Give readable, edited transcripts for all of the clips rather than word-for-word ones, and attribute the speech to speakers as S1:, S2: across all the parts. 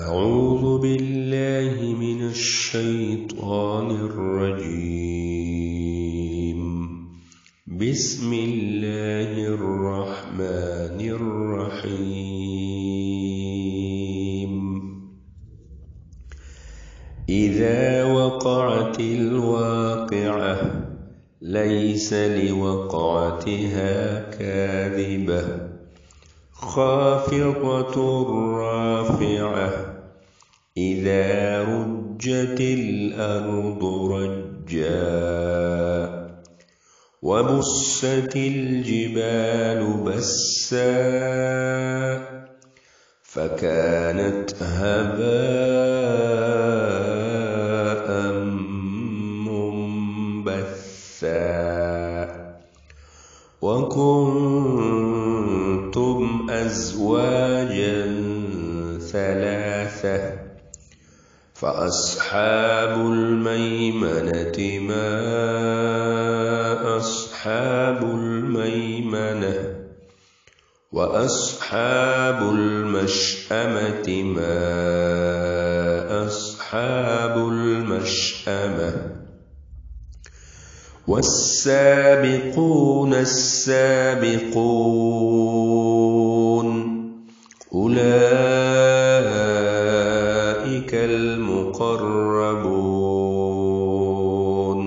S1: أعوذ بالله من الشيطان الرجيم. بسم الله الرحمن الرحيم. إذا وقعت الواقعة ليس لوقعتها كاذبة خافضة رافعة إذا رجت الأرض رجا وبست الجبال بسا فكانت هباء منبثا وكنتم أزواجا ثلاثة فأصحاب الميمنة ما أصحاب الميمنة وأصحاب المشأمة ما أصحاب المشأمة والسابقون السابقون أولئك المقربون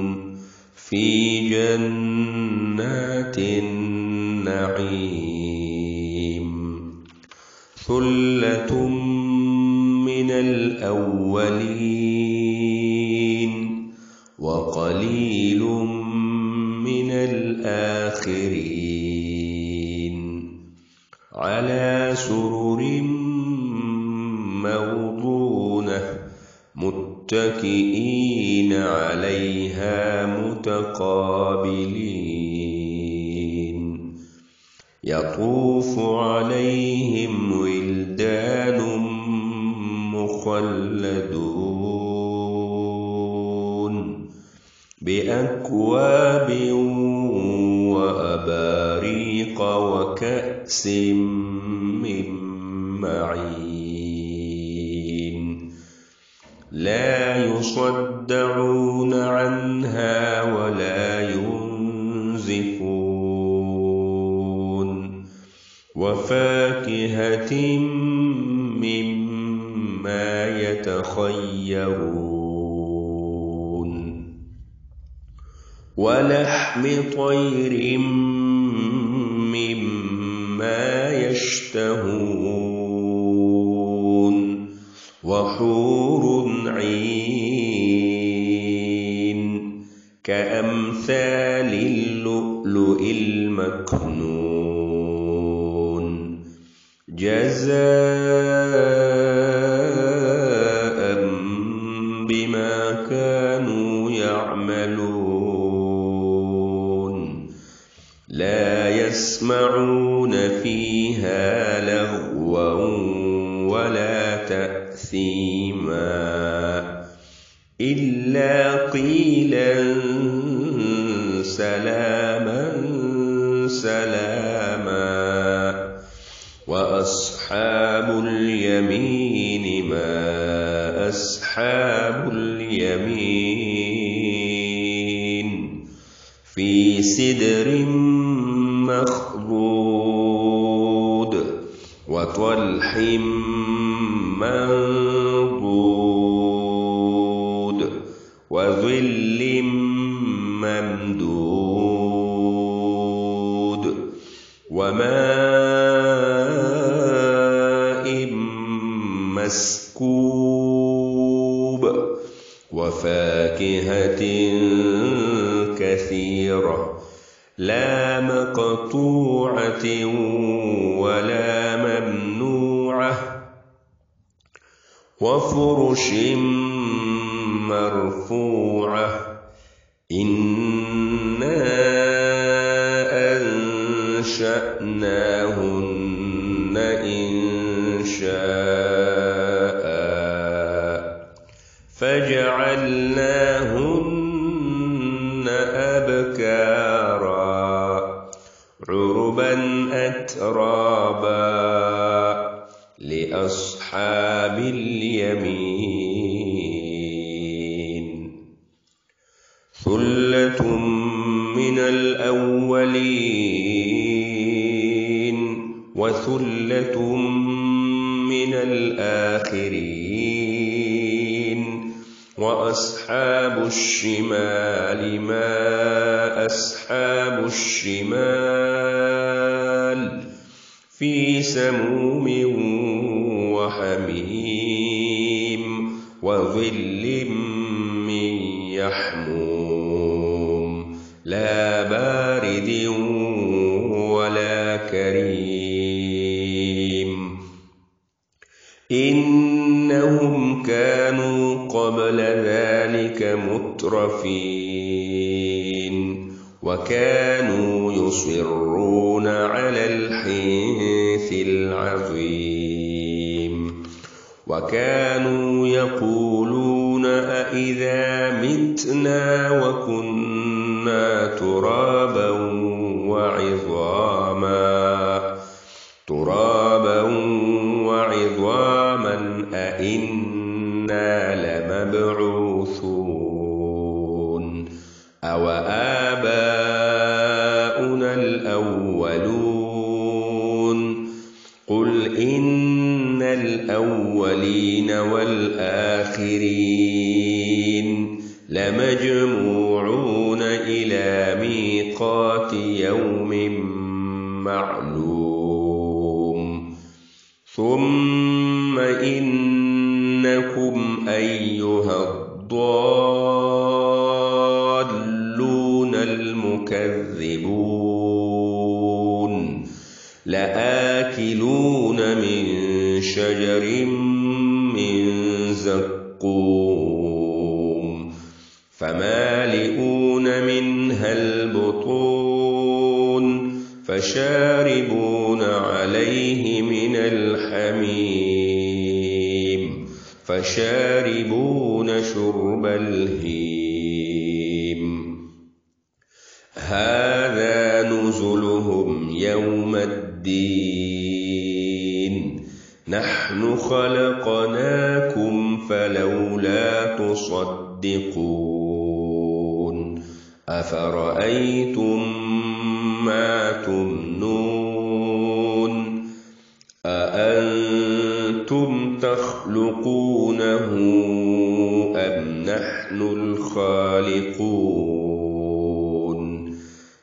S1: في جنات النعيم ثلة من الأولين وقليل من الآخرين على سرر موضونة متكئين عليها متقابلين يطوف عليهم ولدان مخلدون بأكواب وأباريق وكأس من معين لا يصدعون عنها ولا ينزفون وفاكهة مما يتخيرون ولحم طير مما يشتهون وحور عين كأمثال اللؤلؤ المكنون جزاء بما كانوا يعملون لا يسمعون فيها لغوا ولا تأثيما إلا قيلا سلاما سلاما وأصحاب اليمين ما أصحاب اليمين في سدر مخضود وطلح منضود وظل ممدود وماء مسكوب وفاكهة كثيرة لا مقطوعة ولا ممنوعة وفرش مرفوعة إنا أنشأناهن إنشاء فجعلناهن أبكارا عربا أترابا لأصحاب أصحاب اليمين ثلة من الأولين وثلة من الآخرين وأصحاب الشمال ما أصحاب الشمال في سموم وحميم وظل من يحموم لا بارد ولا كريم إنهم كانوا قبل ذلك مترفين وكانوا يصرون على الحنث العظيم وكانوا يقولون أإذا متنا وكنا ترابا وعظاما أإنا لمبعوثون أو آباؤنا الأولون قل إن الأولين والآخرين لمجموعون إلى ميقات يوم معلوم ثم إنكم أيها الضالون المكذبون لآكلون من شجر من زقوم فمالئون منها البطون فشاربون عليه من الحميم فشاربون شرب الهيم هذا نزلهم يوم الدين نحن خلقناكم فلولا تصدقون أفرأيتم ما تمنون أأنتم تخلقونه أم نحن الخالقون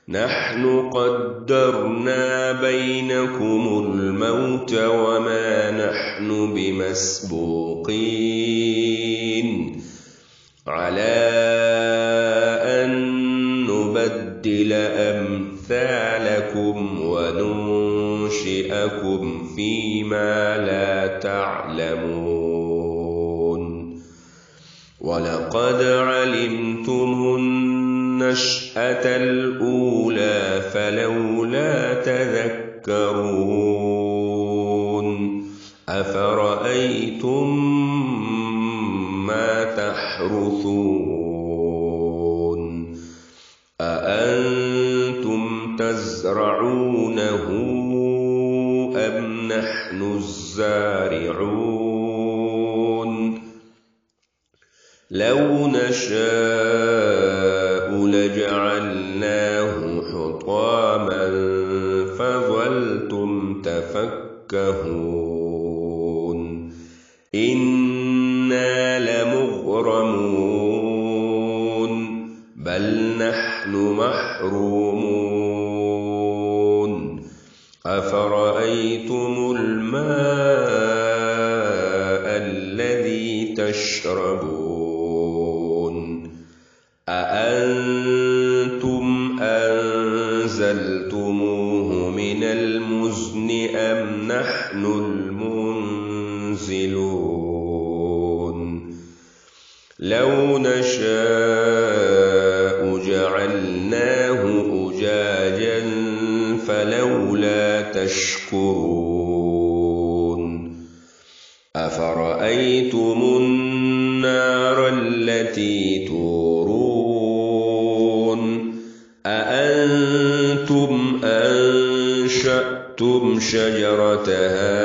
S1: نحن قدرنا بينكم الموت وما نحن بمسبوقين على أن نبدل أمثالكم وننشئكم فيما لا تعلمون ولقد علمتم النشأة الأولى فلولا تذكرون أفرأيتم ما تحرثون أأنتم تزرعونه أم نحن الزارعون لو نشاء لجعلناه حطاما فظلتم تفكهون إنا لمغرمون بل نحن محرومون أفرأيتم الماء الذي تشربون أأنتم أنزلتموه من المزن أم نحن المنزلون لو نشاء جعلناه أجاجا فلولا تشكرون أفرأيتم النار التي تورون أأنتم أنشأتم شجرتها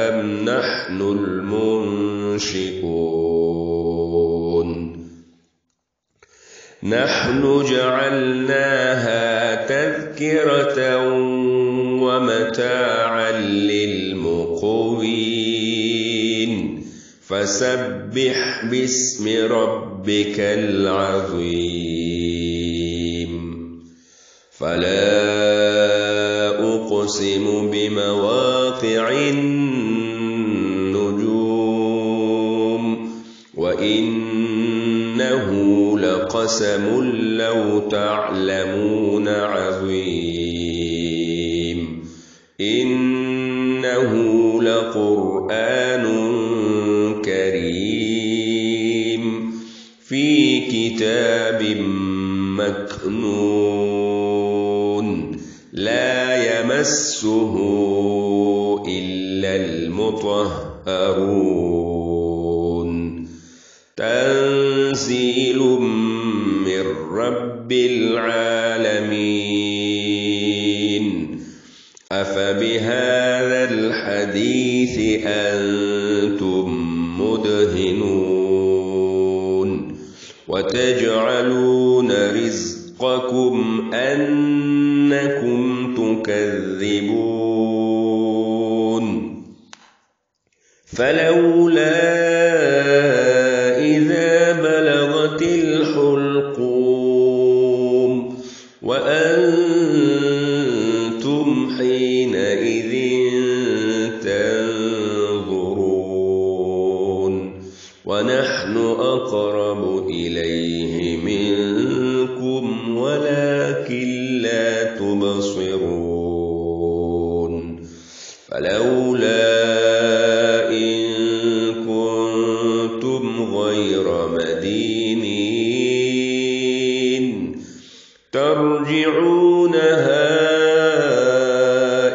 S1: أم نحن ونحن المنشئون نحن جعلناها تذكرة ومتاعا للمقوين فسبح باسم ربك العظيم فلا أقسم بمواقع النجوم وإنه لقسم لو تعلمون عظيم إنه لقرآن كريم في كتاب مكنون لا يمسه إلا المطهرون تنزيل من رب العالمين أفبهذا الحديث أنتم مدهنون وتجعلون رزقكم أنكم تكذبون فلولا إذا بلغت الحلقوم وأنتم حينئذ تنظرون ونحن أقرب إليه منكم ولكن لا تبصرون فلولا إن كنتم غير مدينين ترجعونها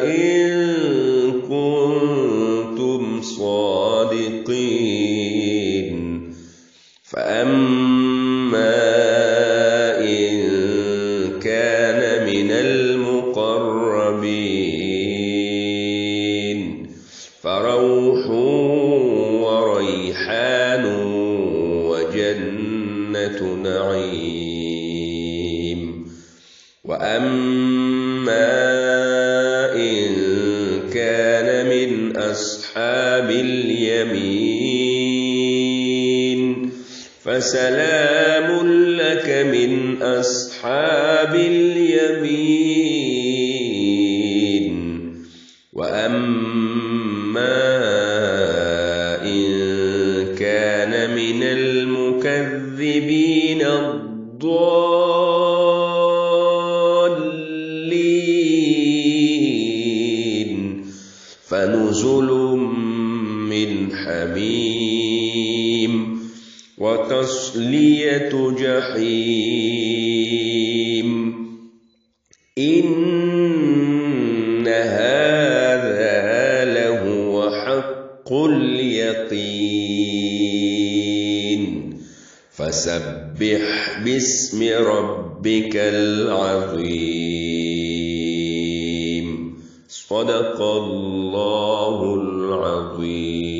S1: إن كنتم صادقين فأما إن كان من المقربين فروح وريحان وجنة نعيم وأما إن كان من أصحاب اليمين فسلام لك من أصحاب اليمين وأما إن كان من المكذبين الضالين فنزل من حميم وتصلية جحيم إن هذا لهو حق اليقين فسبح باسم ربك العظيم صدق الله العظيم.